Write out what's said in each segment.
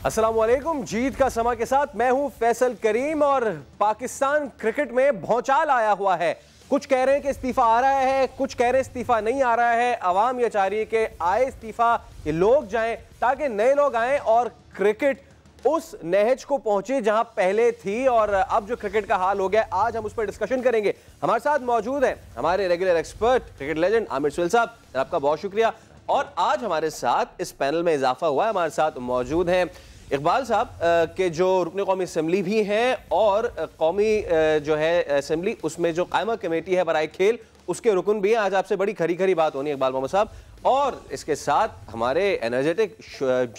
अस्सलामुअलैकुम। जीत का समा के साथ मैं हूं फैसल करीम और पाकिस्तान क्रिकेट में भौचाल आया हुआ है। कुछ कह रहे हैं कि इस्तीफा आ रहा है, कुछ कह रहे हैं इस्तीफा नहीं आ रहा है। अवाम ये चाह रही है कि आए इस्तीफा, ये लोग जाएं ताकि नए लोग आएं और क्रिकेट उस नहज को पहुंचे जहां पहले थी। और अब जो क्रिकेट का हाल हो गया, आज हम उस पर डिस्कशन करेंगे। हमारे साथ मौजूद हैं हमारे regular expert cricket legend Aamir Suhail साहब, आपका बहुत शुक्रिया। और आज हमारे साथ इस पैनल में इजाफा हुआ है, हमारे साथ मौजूद हैं इकबाल साहब के जो रुकने कौमी असम्बली भी हैं और कौमी जो है असम्बली उसमें जो कायमा कमेटी है बराए खेल उसके रुकन भी हैं। आज आपसे बड़ी खरी खरी बात होनी है इकबाल मोहम्मद साहब। और इसके साथ हमारे एनर्जेटिक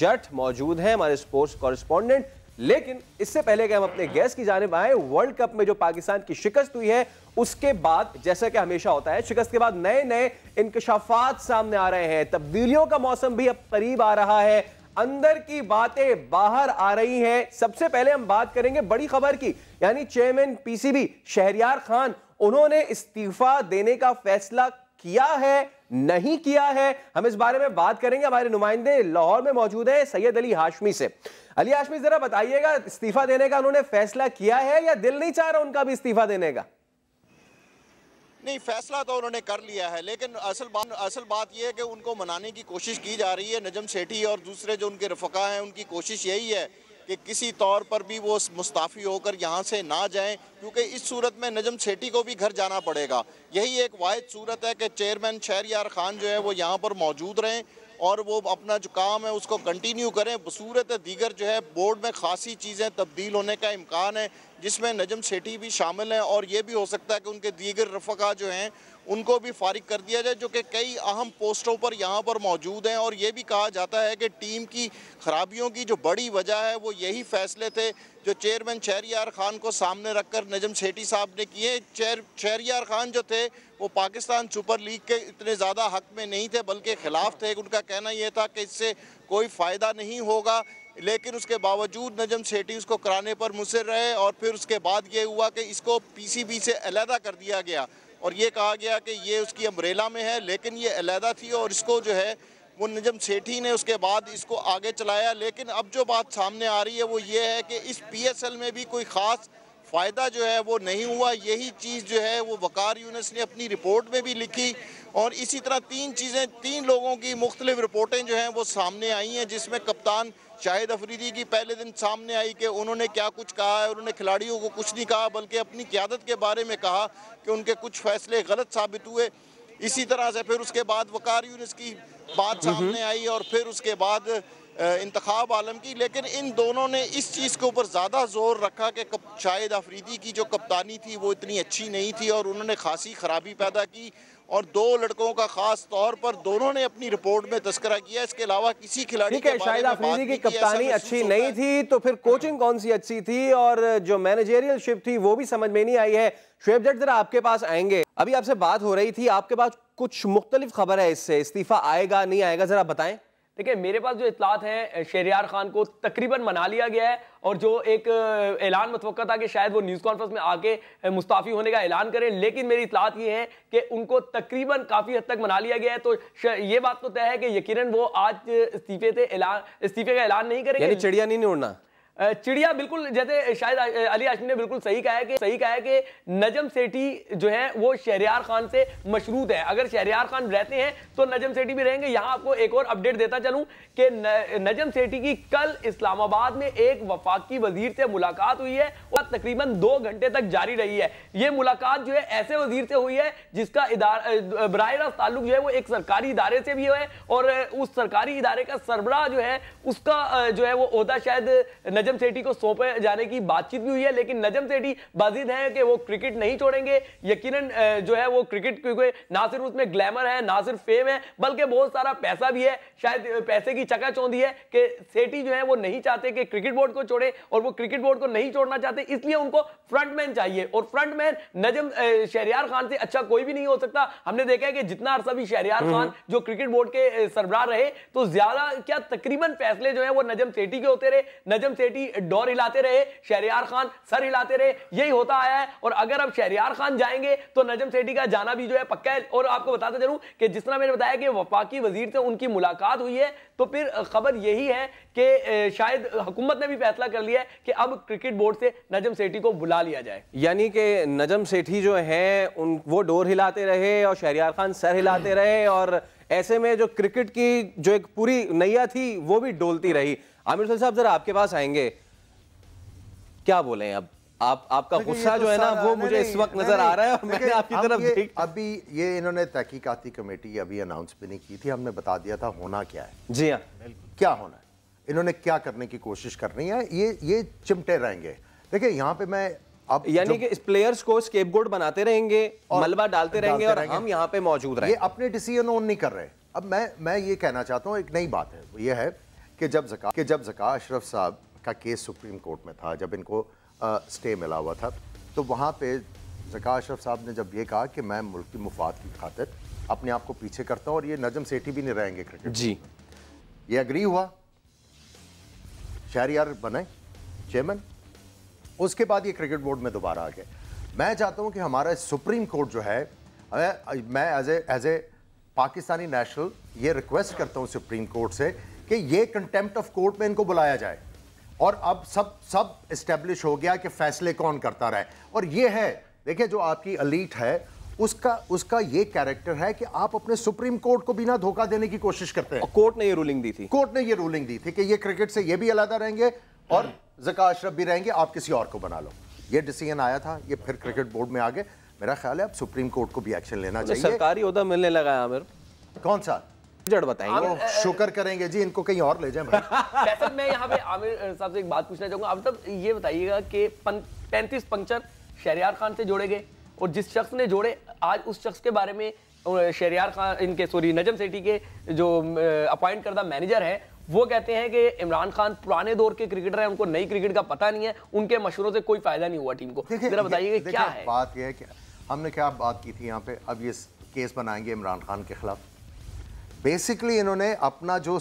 जट मौजूद हैं, हमारे स्पोर्ट्स कॉरेस्पॉन्डेंट। लेकिन इससे पहले कि हम अपने गेस्ट की जानिब आए, वर्ल्ड कप में जो पाकिस्तान की शिकस्त हुई है उसके बाद, जैसा कि हमेशा होता है, शिकस्त के बाद नए नए इंकशाफात सामने आ रहे हैं। तब्दीलियों का मौसम भी अब करीब आ रहा है, अंदर की बातें बाहर आ रही हैं। सबसे पहले हम बात करेंगे बड़ी खबर की, यानी चेयरमैन पीसीबी शहरयार खान, उन्होंने इस्तीफा देने का फैसला किया है नहीं किया है, हम इस बारे में बात करेंगे। हमारे नुमाइंदे लाहौर में मौजूद है सैयद अली हाशमी से। अली हाशमी, जरा बताइएगा, इस्तीफा देने का उन्होंने फैसला किया है या दिल नहीं चाह रहा उनका भी इस्तीफा देने का? नहीं, फैसला तो उन्होंने कर लिया है, लेकिन असल बात यह है कि उनको मनाने की कोशिश की जा रही है। नजम सेठी और दूसरे जो उनके रफ़का हैं, उनकी कोशिश यही है कि किसी तौर पर भी वो मुस्ताफ़ी होकर यहाँ से ना जाएं, क्योंकि इस सूरत में नजम सेठी को भी घर जाना पड़ेगा। यही एक वाहिद सूरत है कि चेयरमैन शहरयार खान जो है वो यहाँ पर मौजूद रहें और वो अपना जो काम है उसको कंटिन्यू करें। बसूरत दीगर जो है बोर्ड में खासी चीज़ें तब्दील होने का इम्कान है, जिसमें नजम सेठी भी शामिल हैं और ये भी हो सकता है कि उनके दीगर रफ़का जो हैं उनको भी फारिग कर दिया जाए, जो कि कई अहम पोस्टों पर यहाँ पर मौजूद हैं। और ये भी कहा जाता है कि टीम की खराबियों की जो बड़ी वजह है वो यही फैसले थे जो चेयरमैन शहरयार खान को सामने रखकर नजम सेठी साहब ने किए। शहरयार खान जो थे वो पाकिस्तान सुपर लीग के इतने ज़्यादा हक में नहीं थे, बल्कि खिलाफ थे। उनका कहना यह था कि इससे कोई फ़ायदा नहीं होगा, लेकिन उसके बावजूद नजम सेठी उसको कराने पर मुसर रहे। और फिर उसके बाद ये हुआ कि इसको पीसीबी से अलहदा कर दिया गया और ये कहा गया कि ये उसकी अम्ब्रेला में है, लेकिन ये अलहदा थी और इसको जो है वो नजम सेठी ने उसके बाद इसको आगे चलाया। लेकिन अब जो बात सामने आ रही है वो ये है कि इस पीएसएल में भी कोई ख़ास फ़ायदा जो है वो नहीं हुआ। यही चीज़ जो है वो वकार यूनुस ने अपनी रिपोर्ट में भी लिखी और इसी तरह तीन लोगों की मुख्तलिफ रिपोर्टें जो हैं वो सामने आई हैं, जिसमें कप्तान शाहिद अफरीदी की पहले दिन सामने आई कि उन्होंने क्या कुछ कहा है। उन्होंने खिलाड़ियों को कुछ नहीं कहा, बल्कि अपनी क़यादत के बारे में कहा कि उनके कुछ फैसले गलत साबित हुए। इसी तरह से फिर उसके बाद वकार यूनुस की बात सामने आई और फिर उसके बाद इंतखाब आलम की। लेकिन इन दोनों ने इस चीज़ के ऊपर ज़्यादा जोर रखा कि शाहिद अफरीदी की जो कप्तानी थी वो इतनी अच्छी नहीं थी और उन्होंने खासी खराबी पैदा की। और दो लड़कों का खास तौर पर दोनों ने अपनी रिपोर्ट में तज़किरा किया। इसके अलावा किसी खिलाड़ी के शाहिद अफरीदी की कप्तानी अच्छी नहीं थी, तो फिर कोचिंग कौन सी अच्छी थी और जो मैनेजरियल शिप थी वो भी समझ में नहीं आई है। शुएब जट, जरा आपके पास आएंगे। अभी आपसे बात हो रही थी, आपके पास कुछ मुख्तलिफ खबर है, इससे इस्तीफा आएगा नहीं आएगा, जरा बताएं। देखिए, मेरे पास जो इतलात है, शहरयार खान को तकरीबन मना लिया गया है और जो एक ऐलान मुतवक्का था कि शायद वो न्यूज़ कॉन्फ्रेंस में आके मुस्ताफ़ी होने का ऐलान करें, लेकिन मेरी इतलात ये है कि उनको तकरीबन काफ़ी हद तक मना लिया गया है। तो ये बात तो तय है कि यकीनन वो आज इस्तीफे का ऐलान नहीं करेंगे। यानी चिड़िया नहीं उड़ना। चिड़िया बिल्कुल, जैसे शायद अली हाशमी ने बिल्कुल सही कहा है कि नजम सेठी जो है वो शहरयार खान से मशरूत है। अगर शहरयार खान रहते हैं तो नजम सेठी भी रहेंगे। यहां आपको एक और अपडेट देता चलूं कि नजम सेठी की कल इस्लामाबाद में एक वफाकी वजीर से मुलाकात हुई है और तकरीबन 2 घंटे तक जारी रही है। यह मुलाकात जो है ऐसे वजीर से हुई है जिसका बराह रास्त ताल्लुक जो है वो एक सरकारी इदारे से भी है और उस सरकारी इदारे का सरबराह जो है उसका जो है वो ओहदा शायद नजम सेठी को सौंपे जाने की बातचीत भी हुई है। लेकिन नजम सेठी बाजिद है कि वो क्रिकेट नहीं छोड़ेंगे। यकीनन जो है वो क्रिकेट, क्योंकि ना सिर्फ उसमें ग्लैमर है, ना सिर्फ फेम है, बल्कि बहुत सारा पैसा भी है। शायद पैसे की चकाचौंधी है कि सेठी जो है वो नहीं चाहते कि क्रिकेट बोर्ड को छोड़े और वो क्रिकेट बोर्ड को नहीं छोड़ना चाहते, इसलिए उनको फ्रंटमैन चाहिए और फ्रंटमैन नजम शहरयार खान से अच्छा कोई भी नहीं हो सकता। हमने देखा है कि जितना अरसा भी शहरयार खान जो क्रिकेट बोर्ड के सरबराह रहे, तो ज्यादा क्या तकरीबन फैसले जो है वो नजम सेठी के होते रहे। नजम सेठी सेठी डोर हिलाते रहे, शहरयार खान सर हिलाते रहे, यही होता आया है। और अगर अब शहरयार खान जाएंगे तो नजम सेठी का जाना भी जो है पक्का है। और आपको बताते चलूं कि जिस तरह मैंने बताया कि वफाकी वजीर से उनकी मुलाकात हुई है, तो फिर खबर यही है कि शायद हुकूमत ने भी फैसला कर लिया है कि अब क्रिकेट बोर्ड से नजम सेठी को बुला लिया जाए। यानी कि नजम सेठी जो हैं उन वो डोर हिलाते रहे और शहरयार खान सर हिलाते रहे, और ऐसे में जो क्रिकेट की जो एक पूरी नैया थी वो भी डोलती रही। आमिर हुसैन साहब जरा आपके पास आएंगे, क्या बोले अब आपका गुस्सा जो है ना वो मुझे इस वक्त नजर आ रहा है और मैंने आपकी तरफ देख। अभी ये इन्होंने तहकीकाती कमेटी अभी अनाउंस भी नहीं की थी, हमने बता दिया था होना क्या है। जी हाँ, क्या होना है, इन्होंने क्या करने की कोशिश करनी है, ये चिमटे रहेंगे। देखिए यहाँ पे मैं अब यानी कि इस प्लेयर्स को स्केपगोट बनाते रहेंगे, मलबा डालते रहेंगे और हम यहाँ पे मौजूद रहेंगे। ये अपने डिसीजन ओन नहीं कर रहे। अब मैं ये कहना चाहता हूँ, एक नई बात है, वो ये है कि जब ज़का अशरफ साहब का केस सुप्रीम कोर्ट में था, जब इनको स्टे मिला हुआ था, तो वहाँ पे ज़का अशरफ साहब ने जब ये कहा कि मैं मुल्क की मुफाद की खातिर अपने आप को पीछे करता हूँ और ये नजम सेठी भी नहीं रहेंगे क्रिकेट जी, ये एग्री हुआ, शहरयार बने चेयरमैन, उसके बाद ये क्रिकेट बोर्ड में दोबारा आ गए। मैं चाहता हूँ कि हमारा सुप्रीम कोर्ट जो है, मैं एज ए पाकिस्तानी नेशनल ये रिक्वेस्ट करता हूँ सुप्रीम कोर्ट से कि ये कंटेम्प्ट ऑफ कोर्ट में इनको बुलाया जाए और अब सब इस्टेब्लिश हो गया कि फैसले कौन करता रहे। और ये है, देखिए जो आपकी एलीट है उसका ये कैरेक्टर है कि आप अपने सुप्रीम कोर्ट को बिना धोखा देने की कोशिश करते हैं। कोर्ट ने ये रूलिंग दी थी, कोर्ट ने ये रूलिंग दी थी कि ये क्रिकेट से ये भी अलग रहेंगे और ज़का अशरफ भी रहेंगे, आप किसी और को बना लो। ये डिसीजन आया था, ये फिर क्रिकेट बोर्ड में आ गए। मेरा ख्याल है अब सुप्रीम कोर्ट को भी एक्शन लेना चाहिए। सरकारी ओहदा मिलने लगा है आमिर, कौन सा जड़ बताएंगे, शुक्र करेंगे जी, इनको कहीं और ले जाएं भाई। फैसल, मैं यहाँ पे आमिर साहब से एक बात पूछना चाहूंगा। अब तक ये बताइएगा कि 35 पंक्चर शहरयार खान से जोड़े गए और जिस शख्स ने जोड़े, आज उस शख्स के बारे में शहरयार खान नजम सेठी के जो अपॉइंट करदा मैनेजर है वो कहते हैं कि इमरान खान पुराने दौर के क्रिकेटर हैं, उनको नई क्रिकेट का पता नहीं है, उनके मशवरों से कोई फायदा नहीं हुआ टीम को। जरा बताइए क्या है बात। यह है कि हमने क्या बात की थी यहाँ पे, अब ये केस बनाएंगे इमरान खान के खिलाफ। बेसिकली इन्होंने अपना जो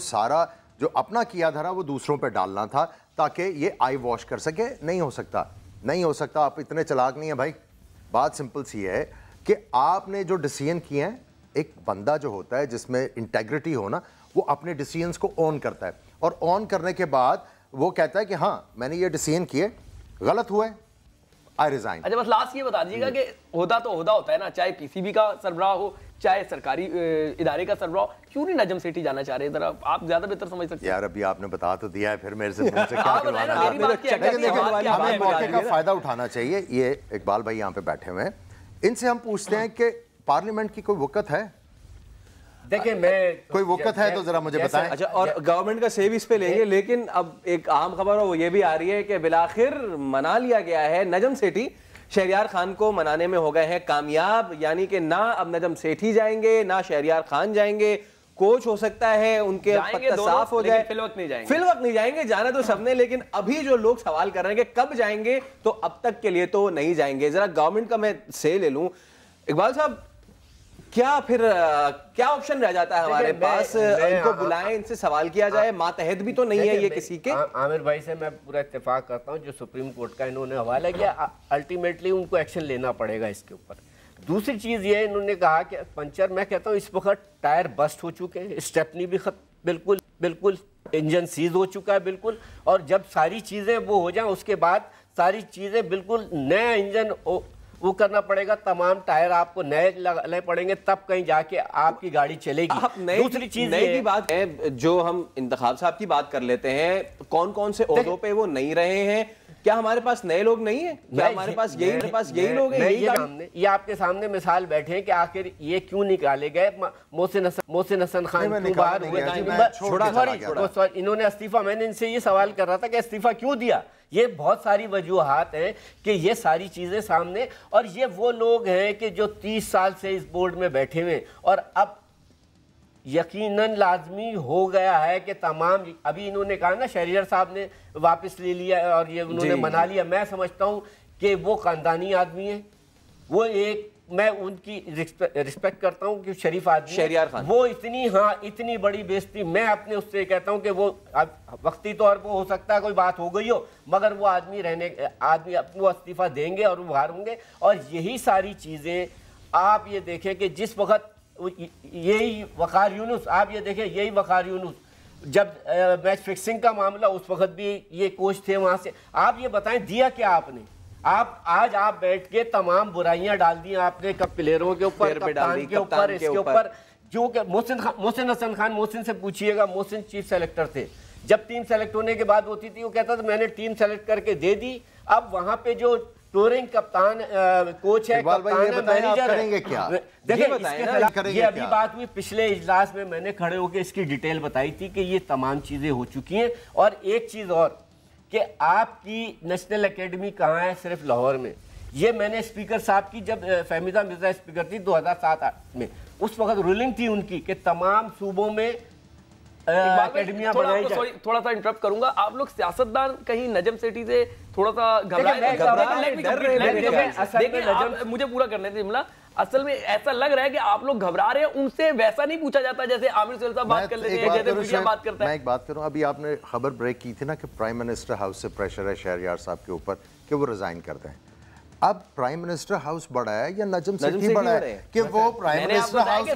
अपना किया धरा वो दूसरों पे डालना था ताकि ये आई वॉश कर सके। नहीं हो सकता, आप इतने चालाक नहीं है भाई। बात सिंपल सी है कि आपने जो डिसीजन किए हैं, एक बंदा जो होता है जिसमें इंटेग्रिटी हो ना, वो अपने डिसीजंस को ऑन करता है और ऑन करने के बाद वो कहता है कि हाँ मैंने ये डिसीजन किए, गलत हुए, आई रिजाइन। अच्छा, बस लास्ट ये बता दीजिएगा कि होदा तो होदा होता है ना, चाहे पीसीबी का सरबराह हो चाहे सरकारी इदारे का सरबराह, क्यों नहीं नजम सेठी जाना चाह रहे? इधर आप ज्यादा बेहतर समझ सकते हैं। यार अभी आपने बता तो दिया है, फिर मेरे से क्या करवाना है? हमें मौके का फायदा उठाना चाहिए। ये इकबाल भाई यहाँ पे बैठे हुए हैं, इनसे हम पूछते हैं कि पार्लियामेंट की कोई वक़्त है? देखिए, मैं कोई वक़्त है तो जरा मुझे बताएं। अच्छा, और गवर्नमेंट का सेव इस पे लेंगे, लेकिन अब एक आम खबर है वो ये भी आ रही है कि बिलाखिर मना लिया गया है, नजम सेठी शहरयार खान को मनाने में हो गए हैं कामयाब। यानी कि ना अब नजम सेठी जाएंगे ना शहरयार खान जाएंगे, कोच हो सकता है उनके पत्ता साफ हो जाए, फिल वक्त नहीं जाएंगे। जाना तो सबने, लेकिन अभी जो लोग सवाल कर रहे हैं कि कब जाएंगे, तो अब तक के लिए तो नहीं जाएंगे। जरा गवर्नमेंट का मैं से ले लूं, इकबाल साहब क्या ऑप्शन रह जाता है हमारे पास? इनको बुलाएं, इनसे सवाल किया जाए, मातहत भी तो नहीं है ये किसी के। आमिर भाई से मैं पूरा इत्तेफाक करता हूं, जो सुप्रीम कोर्ट का इन्होंने हवाला किया, अल्टीमेटली उनको एक्शन लेना पड़ेगा इसके ऊपर। दूसरी चीज़ ये इन्होंने कहा कि पंचर, मैं कहता हूँ इस वक्त टायर बस्ट हो चुके हैं, स्टेपनी भी बिल्कुल इंजन सीज हो चुका है बिल्कुल, और जब सारी चीज़ें वो हो जाएं उसके बाद सारी चीज़ें बिल्कुल नया इंजन वो करना पड़ेगा, तमाम टायर आपको नए लगाने पड़ेंगे, तब कहीं जाके आपकी गाड़ी चलेगी। दूसरी चीज नई की बात है, जो हम इंतखाब साहब की बात कर लेते हैं, कौन कौन से ओहदों पे वो नहीं रहे हैं, क्या हमारे पास नए लोग नहीं है? क्या हमारे पास यही लोग हैं? ये आपके सामने मिसाल बैठे हैं कि आखिर ये क्यों निकाले गए। मोहसिन हसन खान बाहर हुए, इन्होंने इस्तीफा, मैंने इनसे ये सवाल कर रहा था कि इस्तीफा क्यों दिया। ये बहुत सारी वजूहात हैं कि ये सारी चीज़ें सामने, और ये वो लोग हैं कि जो 30 साल से इस बोर्ड में बैठे हुए, और अब यकीनन लाजमी हो गया है कि तमाम, अभी इन्होंने कहा ना शहरयार साहब ने वापस ले लिया और ये उन्होंने मना लिया, मैं समझता हूँ कि वो खानदानी आदमी है, वो एक मैं उनकी रिस्पेक्ट करता हूं कि शरीफ आदमी शहरियार खान वो इतनी बड़ी बेइज्जती, मैं अपने उससे कहता हूं कि वो वक्ती तौर पर हो सकता है कोई बात हो गई हो, मगर वो आदमी अपना इस्तीफा देंगे और वो बाहर होंगे। और यही सारी चीजें आप ये देखें कि जिस वक्त यही वकार यूनुस, आप ये देखें यही वकार यूनुस जब मैच फिक्सिंग का मामला, उस वक्त भी ये कोच थे वहां से। आप ये बताएं दिया क्या आपने? आज आप बैठ के तमाम बुराइयां डाल दी आपने कब प्लेयरों के ऊपर, कप्तान के ऊपर, इसके ऊपर, जो कि मोहसिन हसन खान, मोहसिन से पूछिएगा, मोहसिन चीफ सेलेक्टर थे। जब टीम सेलेक्ट होने के बाद होती थी वो कहता था मैंने टीम सेलेक्ट करके दे दी। अब वहां पे जो टूरिंग कप्तान कोच है, कप्तान है, मैनेजर है, क्या देखिए ये अभी बात हुई पिछले इजलास में, मैंने खड़े होकर इसकी डिटेल बताई थी कि ये तमाम चीजें हो चुकी हैं। और एक चीज और कि आपकी नेशनल एकेडमी कहाँ है? सिर्फ लाहौर में। ये मैंने स्पीकर साहब की, जब फहमीदा मिर्जा स्पीकर थी 2007 में, उस वक्त रूलिंग थी उनकी कि तमाम सूबों में एकेडमियां बनाई जाए। थोड़ा सा इंटरप्ट करूंगा, आप लोग सियासतदान कहीं नजम सेठी से थोड़ा सा मुझे पूरा करने थे जुमला। असल में ऐसा लग रहा है कि आप लोग घबरा रहे हैं, उनसे वैसा नहीं पूछा जाता जैसे आमिर सुहेल साहब बात कर लेते हैं, जैसे मीडिया बात करता है। मैं एक बात करूं, अभी आपने खबर ब्रेक की थी ना कि प्राइम मिनिस्टर हाउस से प्रेशर है शहरयार साहब के ऊपर कि वो रिजाइन कर दें। अब प्राइम मिनिस्टर हाउस बड़ा है या नजम सेठी बड़ा है कि वो प्राइम मिनिस्टर हाउस?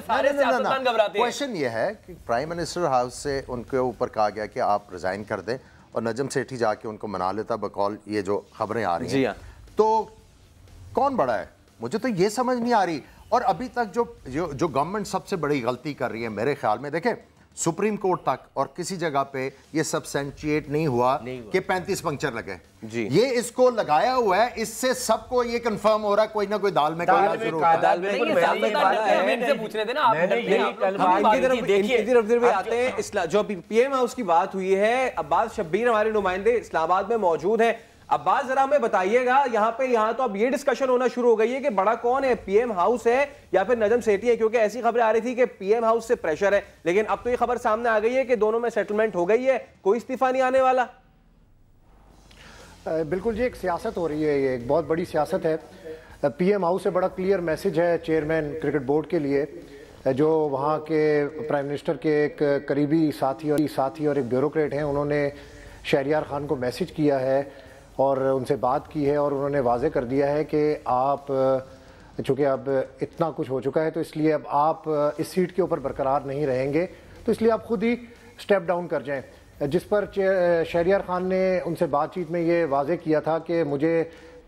क्वेश्चन ये है कि प्राइम मिनिस्टर हाउस से उनके ऊपर कहा गया कि आप रिजाइन कर दें और नजम सेठी जाके उनको मना लेता बकौल ये जो खबरें आ रही हैं। तो कौन बड़ा है? मुझे तो ये समझ नहीं आ रही। और अभी तक जो गवर्नमेंट सबसे बड़ी गलती कर रही है मेरे ख्याल में, देखें सुप्रीम कोर्ट तक और किसी जगह पे ये सब्सटेंशिएट नहीं हुआ कि 35 पंक्चर लगे जी। ये इसको लगाया हुआ है, इससे सबको ये कंफर्म हो रहा है कोई ना कोई दाल में काला जरूर होता है। जो पीएम हाउस की बात हुई है, अब्बास शब्बीर हमारे नुमाइंदे इस्लामाबाद में मौजूद हैं। अब्बास जरा हमें बताइएगा, यहाँ तो अब ये डिस्कशन होना शुरू हो गई है कि बड़ा कौन है, पीएम हाउस है या फिर नजम सेठी है? क्योंकि ऐसी खबरें आ रही थी कि पीएम हाउस से प्रेशर है, लेकिन अब तो ये खबर सामने आ गई है कि दोनों में सेटलमेंट हो गई है, कोई इस्तीफा नहीं आने वाला। बिल्कुल जी, एक सियासत हो रही है, ये एक बहुत बड़ी सियासत है। पीएम हाउस से बड़ा क्लियर मैसेज है चेयरमैन क्रिकेट बोर्ड के लिए, जो वहाँ के प्राइम मिनिस्टर के एक करीबी साथी और एक ब्यूरोक्रेट हैं, उन्होंने शहरयार खान को मैसेज किया है और उनसे बात की है और उन्होंने वाजे कर दिया है कि आप चूँकि अब इतना कुछ हो चुका है तो इसलिए अब आप इस सीट के ऊपर बरकरार नहीं रहेंगे, तो इसलिए आप खुद ही स्टेप डाउन कर जाएं। जिस पर शहरयार खान ने उनसे बातचीत में ये वाजे किया था कि मुझे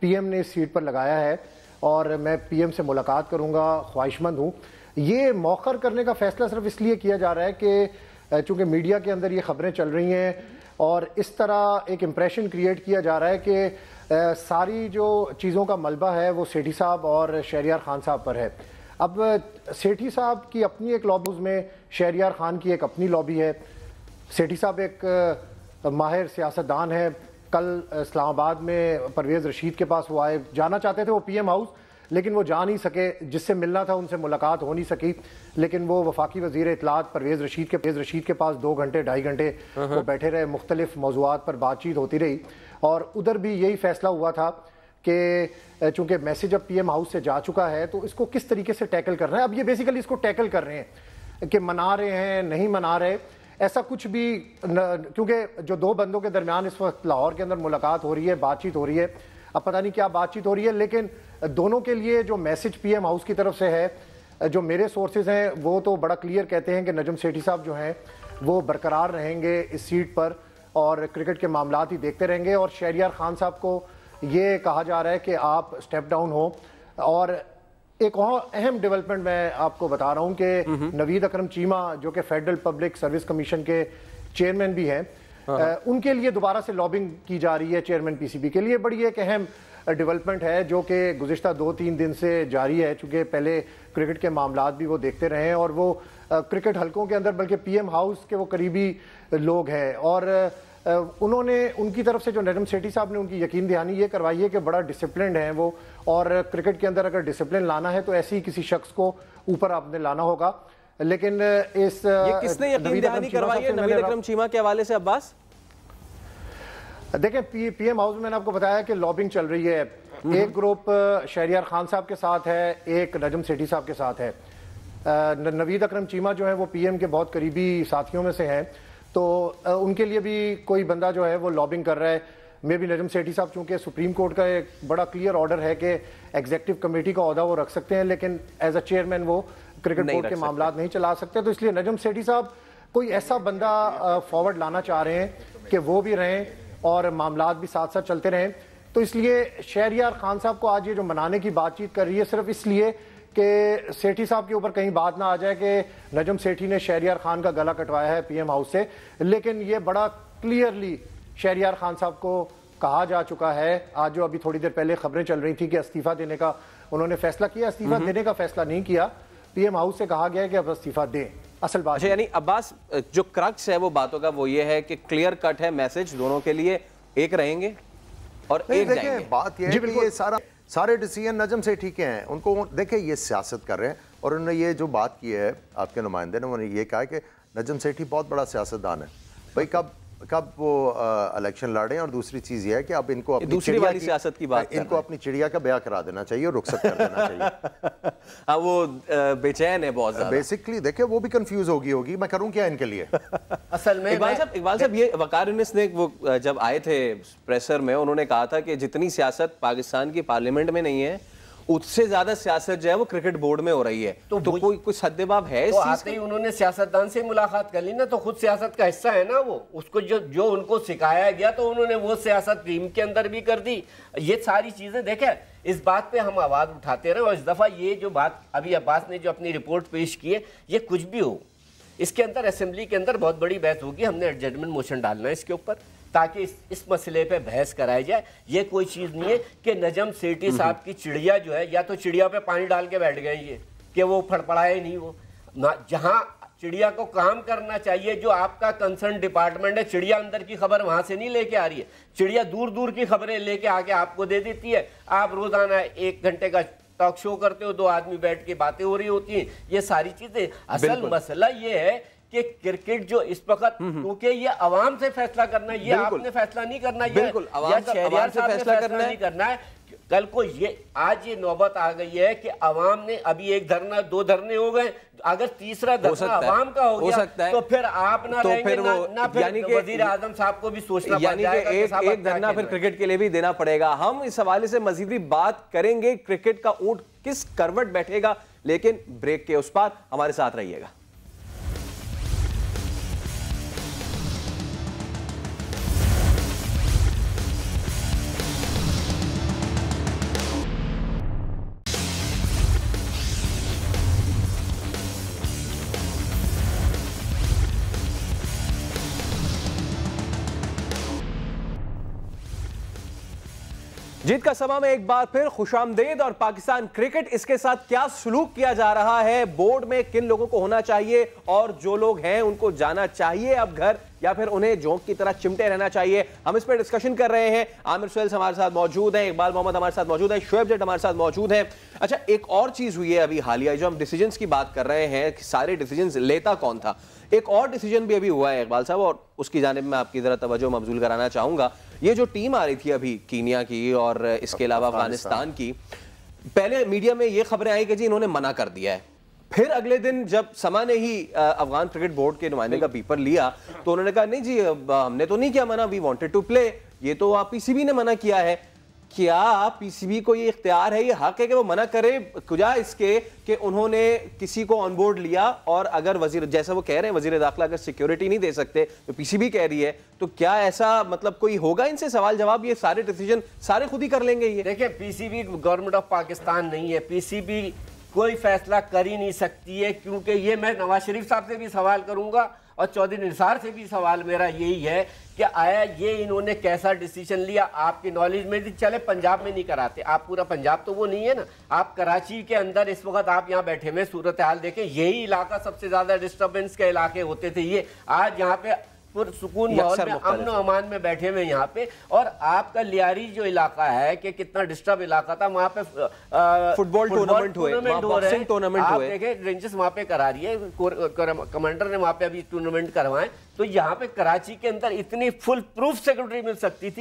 पीएम ने इस सीट पर लगाया है और मैं पीएम से मुलाकात करूँगा, ख्वाहिशमंद हूँ। ये मौखर करने का फैसला सिर्फ इसलिए किया जा रहा है कि चूँकि मीडिया के अंदर ये खबरें चल रही हैं और इस तरह एक इम्प्रेशन क्रिएट किया जा रहा है कि सारी जो चीज़ों का मलबा है वो सेठी साहब और शहरयार खान साहब पर है। अब सेठी साहब की अपनी एक लॉबी, उसमें शहरयार खान की एक अपनी लॉबी है। सेठी साहब एक माहिर सियासतदान है। कल इस्लामाबाद में परवेज़ रशीद के पास वो आए, जाना चाहते थे वो पीएम हाउस, लेकिन वो जा नहीं सके, जिससे मिलना था उनसे मुलाकात हो नहीं सकी। लेकिन वो वफाकी वज़ीर इत्तलात परवेज़ रशीद के पास 2 घंटे 2.5 घंटे वो बैठे रहे, मुख्तलिफ मौज़ूआत पर बातचीत होती रही और उधर भी यही फैसला हुआ था कि चूँकि मैसेज अब पीएम हाउस से जा चुका है तो इसको किस तरीके से टैकल कर रहे हैं। अब ये बेसिकली इसको टैकल कर रहे हैं कि मना रहे हैं, नहीं मना रहे, ऐसा कुछ भी, क्योंकि जो 2 बंदों के दरमियान इस वक्त लाहौर के अंदर मुलाकात हो रही है, बातचीत हो रही है, अब पता नहीं क्या बातचीत हो रही है, लेकिन दोनों के लिए जो मैसेज पीएम हाउस की तरफ से है, जो मेरे सोर्सेज हैं वो तो बड़ा क्लियर कहते हैं कि नजम सेठी साहब जो हैं वो बरकरार रहेंगे इस सीट पर और क्रिकेट के मामलात ही देखते रहेंगे। और शहरयार खान साहब को ये कहा जा रहा है कि आप स्टेप डाउन हो। और एक और अहम डेवलपमेंट मैं आपको बता रहा हूँ कि नवीद अकरम चीमा जो कि फेडरल पब्लिक सर्विस कमीशन के चेयरमैन भी हैं, उनके लिए दोबारा से लॉबिंग की जा रही है चेयरमैन पीसीबी के लिए। बड़ी एक अहम डेवलपमेंट है जो कि गुज़िश्ता 2-3 दिन से जारी है, चूँकि पहले क्रिकेट के मामलात भी वो देखते रहे हैं और वो क्रिकेट हलकों के अंदर बल्कि पीएम हाउस के वो करीबी लोग हैं और उन्होंने उनकी तरफ से जो नजम सेठी साहब ने उनकी यकीन दहानी ये करवाई है कि बड़ा डिसिप्लिन है वो, और क्रिकेट के अंदर अगर डिसिप्लिन लाना है तो ऐसे ही किसी शख्स को ऊपर आपने लाना होगा। लेकिन इस ये किसने यकीन दहानी करवाई है नवीद अकरम चीमा के हवाले से अब्बास? देखें, पीएम हाउस में मैंने आपको बताया कि लॉबिंग चल रही है एक ग्रुप शहरियार खान साहब के साथ है, एक नजम सेठी साहब के साथ है। नवीद अकरम चीमा जो है वो पीएम के बहुत करीबी साथियों में से हैं, तो उनके लिए भी कोई बंदा जो है वो लॉबिंग कर रहा है। मे बी नजम सेठी साहब चूंकि सुप्रीम कोर्ट का एक बड़ा क्लियर ऑर्डर है कि एग्जीक्यूटिव कमेटी का ओहदा वो रख सकते हैं, लेकिन एज अ चेयरमैन वो क्रिकेट बोर्ड के मामला नहीं चला सकते। तो इसलिए नजम सेठी साहब कोई ऐसा बंदा फॉरवर्ड लाना चाह रहे हैं कि वो भी रहें और मामला भी साथ साथ चलते रहें। तो इसलिए शहरियार खान साहब को आज ये जो मनाने की बातचीत कर रही है सिर्फ इसलिए कि सेठी साहब के ऊपर कहीं बात ना आ जाए कि नजम सेठी ने शहरियार खान का गला कटवाया है पीएम हाउस से, लेकिन ये बड़ा क्लियरली शहरियार खान साहब को कहा जा चुका है। आज जो अभी थोड़ी देर पहले खबरें चल रही थी कि इस्तीफा देने का उन्होंने फैसला किया, इस्तीफा देने का फैसला नहीं किया, पीएम हाउस से कहा गया है कि अब इस्तीफा दें। असल बात यानी अब्बास जो क्रक्स है वो बातों का वो ये है कि क्लियर कट है मैसेज दोनों के लिए, एक रहेंगे और एक जाएंगे। बात ये है कि ये सारे डिसीजन नजम सेठी के हैं, उनको देखिए ये सियासत कर रहे हैं और उन्होंने ये जो बात की है आपके नुमाइंदे ने, उन्होंने ये कहा कि नजम सेठी बहुत बड़ा सियासतदान है। भाई कब वो इलेक्शन लड़े, और दूसरी चीज ये है कि अब इनको अपनी दूसरी वाली सियासत की बात, इनको अपनी चिड़िया का ब्याह करा देना चाहिए और रुखसत कर देना चाहिए। हाँ वो बेचैन है बहुत ज्यादा। बेसिकली देखिए वो भी कंफ्यूज होगी मैं करूं क्या इनके लिए। असल में इकबाल साहब ये वकार यूनिस ने वो जब आए थे प्रेसर में उन्होंने कहा था कि जितनी सियासत पाकिस्तान की पार्लियामेंट में नहीं है उससे ज्यादा सियासत जो है वो क्रिकेट बोर्ड में हो रही है। तो कोई कुछ सद्देबाब है इस तो चीज आते ही उन्होंने सियासतदान से मुलाकात कर ली ना, तो खुद सियासत का हिस्सा है ना वो, उसको जो उनको सिखाया गया तो उन्होंने वो सियासत टीम के अंदर भी कर दी। ये सारी चीजें देखें, इस बात पे हम आवाज उठाते रहे और इस दफा ये जो बात अभी अब्बास ने जो अपनी रिपोर्ट पेश की है, ये कुछ भी हो इसके अंदर असेंबली के अंदर बहुत बड़ी बहस होगी। हमने एडजस्टमेंट मोशन डालना है इसके ऊपर ताकि इस मसले पे बहस कराई जाए। ये कोई चीज़ नहीं है कि नजम सेठी साहब की चिड़िया जो है, या तो चिड़िया पे पानी डाल के बैठ गए ये कि वो फड़फड़ाए नहीं, वो जहां चिड़िया को काम करना चाहिए, जो आपका कंसर्न डिपार्टमेंट है, चिड़िया अंदर की खबर वहां से नहीं लेके आ रही है, चिड़िया दूर दूर की खबरें लेके आके आपको दे देती है। आप रोजाना 1 घंटे का टॉक शो करते हो, 2 आदमी बैठ के बातें हो रही होती हैं, ये सारी चीजें। असल मसला ये है कि क्रिकेट जो इस वक्त, क्योंकि ये अवाम से फैसला करना है, ये आपने फैसला नहीं करना, ये शहरियार साहब ने फैसला नहीं करना है। कल को ये आज ये नौबत आ गई है कि अवाम ने अभी 1 धरना 2 धरने हो गए, अगर तीसरा धरना अवाम का हो गया तो फिर आप ना रहेंगे ना फिर वजीर आजम साहब को भी सोचना पड़ जाएगा कि एक धरना फिर क्रिकेट के लिए भी देना पड़ेगा। हम इस हवाले से मजीद भी बात करेंगे, क्रिकेट का ऊंट किस करवट बैठेगा, लेकिन ब्रेक के उस पार हमारे साथ रहिएगा। जीत का समा में एक बार फिर खुशामदीद। और पाकिस्तान क्रिकेट, इसके साथ क्या सलूक किया जा रहा है, बोर्ड में किन लोगों को होना चाहिए और जो लोग हैं उनको जाना चाहिए अब घर, या फिर उन्हें जोंक की तरह चिमटे रहना चाहिए, हम इस पर डिस्कशन कर रहे हैं। आमिर सुहेल हमारे साथ मौजूद हैं, इकबाल मोहम्मद हमारे साथ मौजूद है, शोएब जट हमारे साथ मौजूद हैं। अच्छा, एक और चीज हुई है अभी हालिया, जो हम डिसीजंस की बात कर रहे हैं कि सारे डिसीजंस लेता कौन था, एक और डिसीजन भी अभी हुआ है इकबाल साहब, और उसकी जानिब में आपकी जरा तवज्जो मबजूल कराना चाहूंगा। ये जो टीम आ रही थी अभी कीनिया की और इसके अलावा अफगानिस्तान की, पहले मीडिया में ये खबरें आई कि जी इन्होंने मना कर दिया है, फिर अगले दिन जब समा ने ही अफगान क्रिकेट बोर्ड के नुमाइंदे का पेपर लिया तो उन्होंने कहा नहीं जी हमने तो नहीं किया मना, वी वांटेड टू प्ले, ये तो आप पीसीबी ने मना किया है। क्या पीसीबी को ये इख्तियार है, ये हक है कि वो मना करे, कुजा इसके कि उन्होंने किसी को ऑन बोर्ड लिया, और अगर वजीर, जैसा वो कह रहे हैं वजीर दाखिला अगर सिक्योरिटी नहीं दे सकते तो पीसीबी कह रही है, तो क्या ऐसा मतलब कोई होगा इनसे सवाल जवाब, ये सारे डिसीजन सारे खुद ही कर लेंगे? ये देखिए, पीसीबी गवर्नमेंट ऑफ पाकिस्तान नहीं है, पीसीबी कोई फैसला कर ही नहीं सकती है, क्योंकि ये मैं नवाज शरीफ साहब से भी सवाल करूंगा और चौधरी निसार से भी सवाल मेरा यही है कि आया ये इन्होंने कैसा डिसीजन लिया। आपकी नॉलेज में भी चले पंजाब में नहीं कराते, आप पूरा पंजाब तो वो नहीं है ना, आप कराची के अंदर इस वक्त आप यहाँ बैठे हुए सूरत हाल देखें, यही इलाका सबसे ज्यादा डिस्टर्बेंस के इलाके होते थे, ये आज यहाँ पे सुकून माहौल में, अमन अमान में बैठे हुए यहाँ पे। और आपका लियारी जो इलाका है कि कितना डिस्टर्ब इलाका था, वहाँ पे फुटबॉल टूर्नामेंट हुए, बॉक्सिंग टूर्नामेंट आप हुए, देखें रेंजर्स वहाँ पे करा रही है, कमांडर ने वहाँ पे अभी टूर्नामेंट करवाए। तो यहाँ पे कराची के अंदर इतनी फुल प्रूफ सिक्योरिटी मिल सकती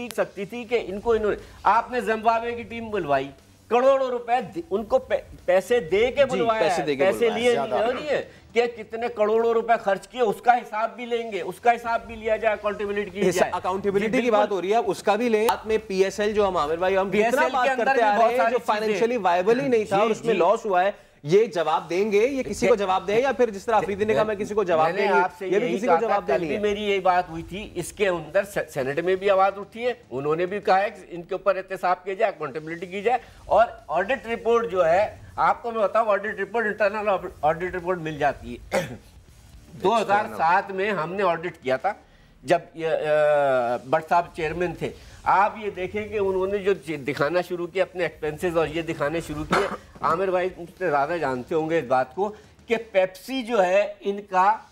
थी कि इन्होंने आपने जिम्बाब्वे की टीम बुलवाई, करोड़ों रुपए उनको पैसे दे के बुलवाया, पैसे लिए नहीं है कि कितने करोड़ों रुपए खर्च किए, उसका हिसाब भी लेंगे, उसका हिसाब भी लिया जाए, अकाउंटेबिलिटी की जाए। अकाउंटेबिलिटी की बात हो रही है, उसका भी ले। साथ में पीएसएल जो हम आमिर भाई हम कितना बात करते आ रहे हैं, जो फाइनेंशियली वायबल ही नहीं था और उसमें लॉस हुआ है, ये जवाब देंगे, ये किसी को जवाब दें, या फिर जिस तरह अफरीदी ने कहा मैं किसी को जवाब देंगे, ये भी किसी को जवाब देनी है। मेरी यही बात हुई थी, इसके अंदर सेनेट में भी आवाज उठी है, उन्होंने भी कहा है कि इनके ऊपर एहतसाब किया जाए, अकाउंटेबिलिटी की जाए। और ऑडिट रिपोर्ट जो है, आपको मैं बताऊं, audit report, internal audit report मिल जाती है। 2007 में हमने ऑडिट किया था जब भट्ट साहब चेयरमैन थे। आप ये देखें कि उन्होंने जो दिखाना शुरू किया अपने एक्सपेंसेस, और ये दिखाने शुरू किए, आमिर भाई मुझसे ज़्यादा जानते होंगे इस बात को, कि पेप्सी जो है इनका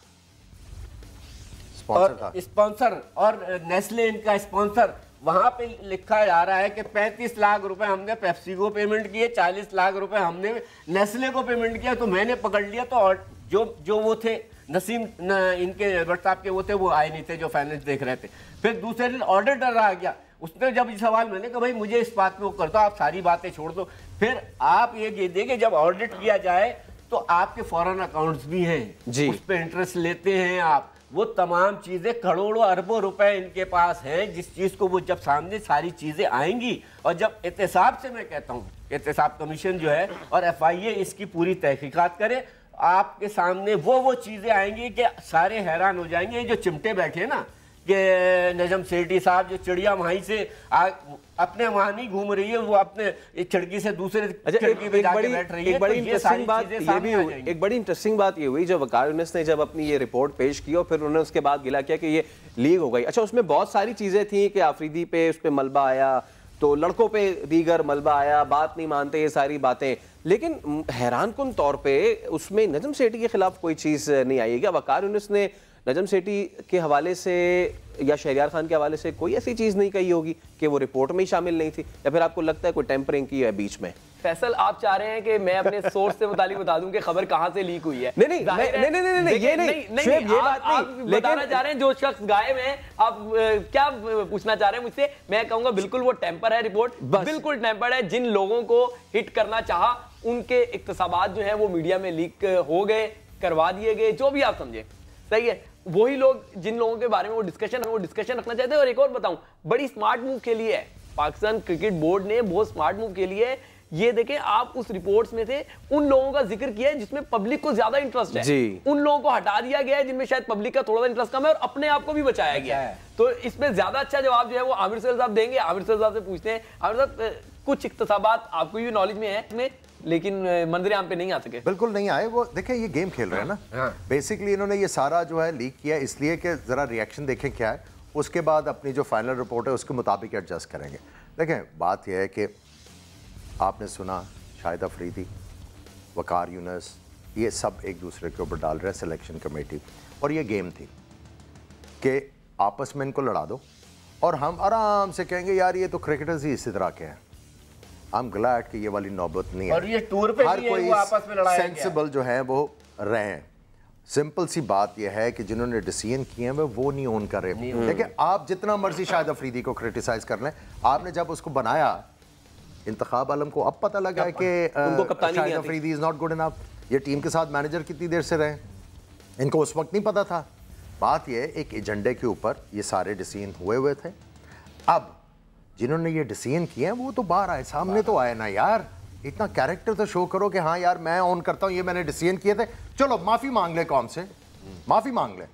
स्पॉन्सर और नेस्ले इनका स्पॉन्सर। वहां पे लिखा जा रहा है कि 35 लाख रुपए हमने पेप्सी को पेमेंट किए, 40 लाख रुपए हमने नेस्ले को पेमेंट किया। तो मैंने पकड़ लिया, तो जो वो थे नसीम इनके भट्ट साहब के, वो आए नहीं थे जो फाइनेंस देख रहे थे। फिर दूसरे दिन ऑडिटर आ गया, उसने जब ये सवाल मैंने कहा भाई मुझे इस बात में वो करता, आप सारी बातें छोड़ दो। फिर आप ये देखिए जब ऑडिट किया जाए तो आपके फॉरेन अकाउंट्स भी हैं, उस पर इंटरेस्ट लेते हैं आप, वो तमाम चीजें, करोड़ों अरबों रुपए इनके पास हैं, जिस चीज को वो जब सामने सारी चीजें आएंगी, और जब एहतसाब से, मैं कहता हूँ एहतसाब कमीशन जो है और FIA इसकी पूरी तहकीकात करे, आपके सामने वो चीजें आएंगी कि सारे हैरान हो जाएंगे। जो चिमटे बैठे ना कि नजम सेठी साहब, जो चिड़िया वहीं से अपने वहां नहीं घूम रही है, वो अपने खिड़की से दूसरे खिड़की पे जाके बैठ रही है। एक बड़ी इंटरेस्टिंग बात ये भी हुई, एक बड़ी इंटरेस्टिंग बात ये हुई जब वकार यूनिस ने जब अपनी ये रिपोर्ट पेश की और फिर उन्होंने उसके बाद गिला किया कि ये लीक हो गई। अच्छा, उसमें बहुत सारी चीजें थी कि आफरीदी पे उस पे मलबा आया, तो लड़कों पे दीगर मलबा आया, बात नहीं मानते, ये सारी बातें। लेकिन हैरानकुन तौर पे उसमें नजम सेठी के खिलाफ कोई चीज नहीं आई है क्या? वकार यूनिस ने नजम सेठी के हवाले से या शहरियार खान के हवाले से कोई ऐसी चीज नहीं कही होगी कि वो रिपोर्ट में ही शामिल नहीं थी, या फिर आपको लगता है कोई टेम्परिंग की है बीच में? फैसल, आप चाह रहे हैं कि मैं अपने सोर्स से मुतालिक बता दूं कि खबर कहां से लीक हुई है? नहीं, ये बात नहीं, बताना चाह रहे हैं जो शख्स गायब है, आप क्या पूछना चाह रहे हैं मुझसे? मैं कहूंगा बिल्कुल वो टेम्पर है, रिपोर्ट बिल्कुल टेम्पर है। जिन लोगों को हिट करना चाहा उनके इक्तसाबात जो है वो मीडिया में लीक हो गए, करवा दिए गए, जो भी आप समझे, सही है। वही लोग जिन लोगों के बारे में वो डिस्कशन रखना चाहते हैं। और एक और बताऊं, बड़ी स्मार्ट मूव के लिए है पाकिस्तान क्रिकेट बोर्ड ने, बहुत स्मार्ट मूव के लिए ये देखें, आप उस रिपोर्ट्स में से उन लोगों का जिक्र किया है जिसमें पब्लिक को ज्यादा इंटरेस्ट है, उन लोगों को हटा दिया गया है जिनमें शायद पब्लिक का थोड़ा सा इंटरेस्ट कम है, और अपने आप को भी बचाया गया है। तो इसमें ज्यादा अच्छा जवाब जो है वो आमिर सैयद साहब देंगे। आमिर सैयद साहब से पूछते हैं, आमिर साहब कुछ इख्तिसाबात आपको भी नॉलेज में है इसमें, लेकिन मंजरे आम पे नहीं आ सके। बिल्कुल नहीं आए, वो देखें ये गेम खेल रहे हैं ना। बेसिकली इन्होंने ये सारा जो है लीक किया इसलिए कि जरा रिएक्शन देखें क्या है, उसके बाद अपनी जो फाइनल रिपोर्ट है उसके मुताबिक एडजस्ट करेंगे। देखें बात यह है कि आपने सुना शाहिद अफरीदी, वकार यूनिस, ये सब एक दूसरे के ऊपर डाल रहे हैं सिलेक्शन कमेटी, और ये गेम थी कि आपस में इनको लड़ा दो और हम आराम से कहेंगे यार ये तो क्रिकेटर्स ही इसी तरह के हैं। आई एम ग्लैड कि ये वाली नौबत नहीं है, और ये टूर पे हर भी कोई आपस में लड़ाया सेंसिबल जो है वो रहे हैं। सिंपल सी बात यह है कि जिन्होंने डिसीजन किए हैं वो नहीं ओन कर रहे। देखिए आप जितना मर्जी शाहिद अफरीदी को क्रिटिसाइज कर लें, आपने जब उसको बनाया इंतखाब आलम को अब पता लगा है कि Shahid Afridi is not good enough. ये टीम के साथ मैनेजर कितनी देर से रहे, इनको उस वक्त नहीं पता था। बात यह एक एजेंडे के ऊपर ये सारे डिसीजन हुए थे। अब जिन्होंने ये डिसीजन किए हैं वो तो बाहर आए, सामने तो आए ना यार, इतना कैरेक्टर तो शो करो कि हाँ यार मैं ऑन करता हूँ, ये मैंने डिसीजन किए थे, चलो माफी मांग ले, कौन से माफी मांग ले,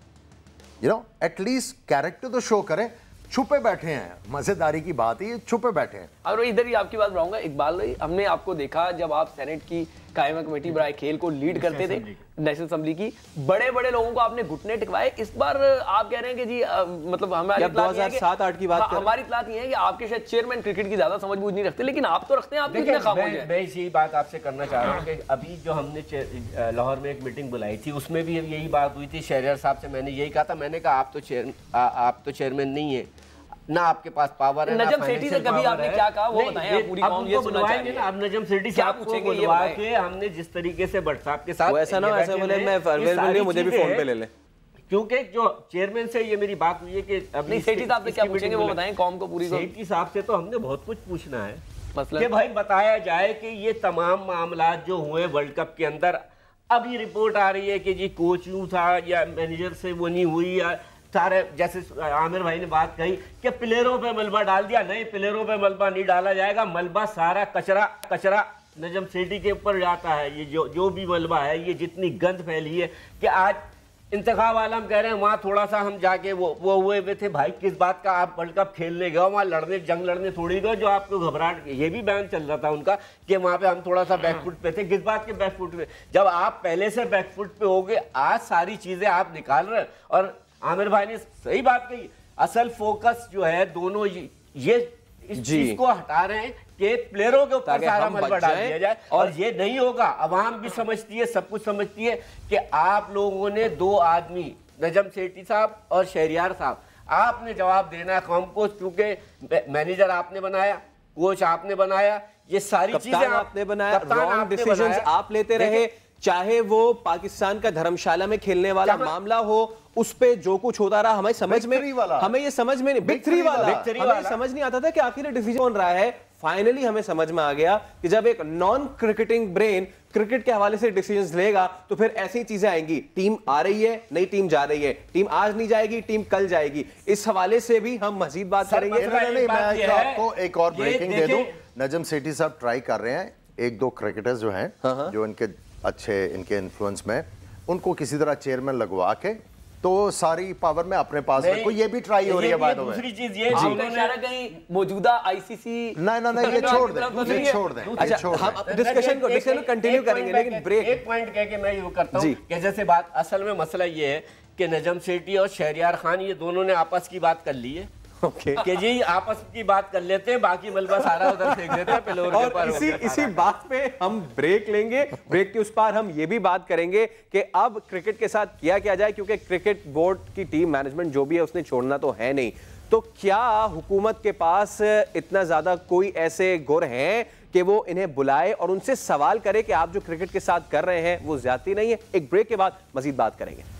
यू नो एटलीस्ट कैरेक्टर तो शो करें। छुपे बैठे हैं, मजेदारी की बात है, ये छुपे बैठे हैं। और इधर ही आपकी बात बढ़ाऊंगा इकबाल भाई, हमने आपको देखा जब आप सेनेट की कायमा कमेटी बराए खेल को लीड करते थे, नेशनल असेंबली की। बड़े बड़े लोगों को आपने घुटने टिकवाए। इस बार आप कह रहे हैं कि जी मतलब हमारी 2007-8 की बात हमारी इतलात ये है कि आपके शायद चेयरमैन क्रिकेट की ज्यादा समझ बूझ नहीं रखते, लेकिन आप तो रखते हैं। आप कितने खामोश हैं? मैं इसी बात आपसे करना चाह रहा हूँ कि अभी जो हमने लाहौर में एक मीटिंग बुलाई थी, उसमें भी यही बात हुई थी। शहरियार साहब से मैंने यही कहा था, मैंने कहा आप तो चेयरमैन नहीं है ना, आपके पास पावर है। नजम सेठी से कभी आपने क्या कहा वो बताएं, पूरी कौम ये सुनना चाहिए। आप नजम सेठी से आप पूछेंगे ये बात के हमने जिस तरीके से भट्ट साहब के साथ ऐसा ना ऐसा बोले मैं अवेलेबल मुझे भी फोन पे ले ले, क्योंकि जो चेयरमैन से ये मेरी बात हुई है कि अभी सेठी साहब से क्या पूछेंगे वो बताएं कौम को पूरी। सेठी साहब से तो हमने बहुत कुछ पूछना है मतलब कि भाई बताया जाए कि ये तमाम मामला जो हुए वर्ल्ड कप के अंदर, अभी रिपोर्ट आ रही है कि जी कोच यूं था या मैनेजर से वो नहीं हुई, या सारे जैसे आमिर भाई ने बात कही कि प्लेयरों पे मलबा डाल दिया। नहीं, प्लेयरों पे मलबा नहीं डाला जाएगा। मलबा सारा कचरा नजम सेठी के ऊपर जाता है। ये जो भी मलबा है, ये जितनी गंद फैली है कि आज इंतखाब आलम कह रहे हैं वहाँ थोड़ा सा हम जाके वो हुए हुए थे। भाई किस बात का आप वर्ल्ड कप खेलने गए, वहाँ जंग लड़ने थोड़ी गए जो आपको घबराहट। ये भी बयान चल रहा था उनका कि वहाँ पे हम थोड़ा सा बैकफुट पे थे। किस बात के बैकफुट पे? जब आप पहले से बैकफुट पे हो गए, आज सारी चीजें आप निकाल रहे हैं। और आमिर भाई ने सही बात कही, असल फोकस जो है दोनों ये इस चीज को हटा रहे हैं कि प्लेयरों के ऊपर सारा मलबा डाल दिया जाए, और ये नहीं होगा। अवाम भी समझती है, सब कुछ समझती है कि आप लोगों ने दो आदमी, नजम सेठी साहब और शहरियार साहब, आपने जवाब देना है कौम को, क्योंकि मैनेजर आपने बनाया, कोच आपने बनाया, ये सारी चीजें आपने बनाया, रॉन्ग डिसीजंस आप लेते रहे। चाहे वो पाकिस्तान का धर्मशाला में खेलने वाला मामला हो, उस पे जो कुछ होता रहा हमें समझ में, हमें ये समझ में नहीं, बिग थ्री वाला हमें समझ नहीं आता था कि आखिर डिसीजन कौन रहा है। फाइनली हमें समझ में आ गया कि जब एक नॉन क्रिकेटिंग ब्रेन क्रिकेट के हवाले से डिसीजंस लेगा तो फिर ऐसी चीजें आएंगी। टीम आ रही है, नई टीम जा रही है, टीम आज नहीं जाएगी, टीम कल जाएगी। इस हवाले से भी हम मजीद बात करेंगे। मैं आपको एक और ब्रेकिंग दे दूं। नजम सेठी साहब ट्राई कर रहे हैं, एक दो क्रिकेटर्स जो हैं जो इनके अच्छे इनके इन्फ्लुएंस में, उनको किसी तरह चेयरमैन लगवा के तो सारी पावर में अपने पास रखो। ये भी ट्राई हो रही है बात में। दूसरी चीज ये कहीं मौजूदा आईसीसी नहीं ये छोड़ दें। अच्छा, हम डिस्कशन को कंटिन्यू करेंगे, लेकिन ब्रेक एक पॉइंट कह के मैं ये करता हूं कि जैसे बात असल में मसला ये है कि नजम सेठी और शहरियार खान ये दोनों ने आपस की बात कर ली है कि जी आपस की बात कर लेते हैं, बाकी मलबा सारा उधर फेंक देते हैं प्लेयर के ऊपर। इसी बात पे हम ब्रेक लेंगे। ब्रेक के उस पार हम ये भी बात करेंगे कि अब क्रिकेट के साथ किया जाए, क्योंकि क्रिकेट बोर्ड की टीम मैनेजमेंट जो भी है उसने छोड़ना तो है नहीं। तो क्या हुकूमत के पास इतना ज्यादा कोई ऐसे गुर हैं कि वो इन्हें बुलाए और उनसे सवाल करे कि आप जो क्रिकेट के साथ कर रहे हैं वो ज्यादती नहीं है? एक ब्रेक के बाद मजीद बात करेंगे।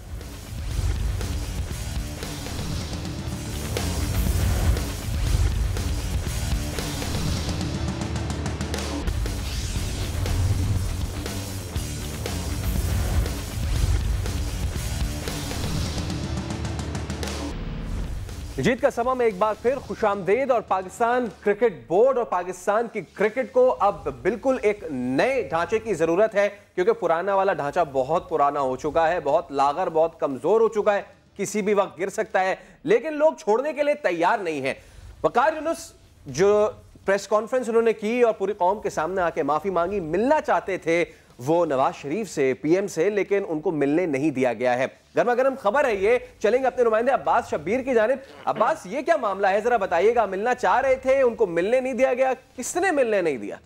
जीत का समा में एक बार फिर खुशामदीद। और पाकिस्तान क्रिकेट बोर्ड और पाकिस्तान की क्रिकेट को अब बिल्कुल एक नए ढांचे की जरूरत है, क्योंकि पुराना वाला ढांचा बहुत पुराना हो चुका है, बहुत लागर, बहुत कमजोर हो चुका है, किसी भी वक्त गिर सकता है। लेकिन लोग छोड़ने के लिए तैयार नहीं है। वकार यूनुस जो प्रेस कॉन्फ्रेंस उन्होंने की और पूरी कौम के सामने आके माफी मांगी, मिलना चाहते थे वो नवाज शरीफ से, पीएम से, लेकिन उनको मिलने नहीं दिया गया है। गर्मा गर्म खबर है ये। चलेंगे अपने नुमाइंदे अब्बास शब्बीर की जानिब। अब्बास, ये क्या मामला है, जरा बताइएगा। मिलना चाह रहे थे, उनको मिलने नहीं दिया गया, किसने मिलने नहीं दिया?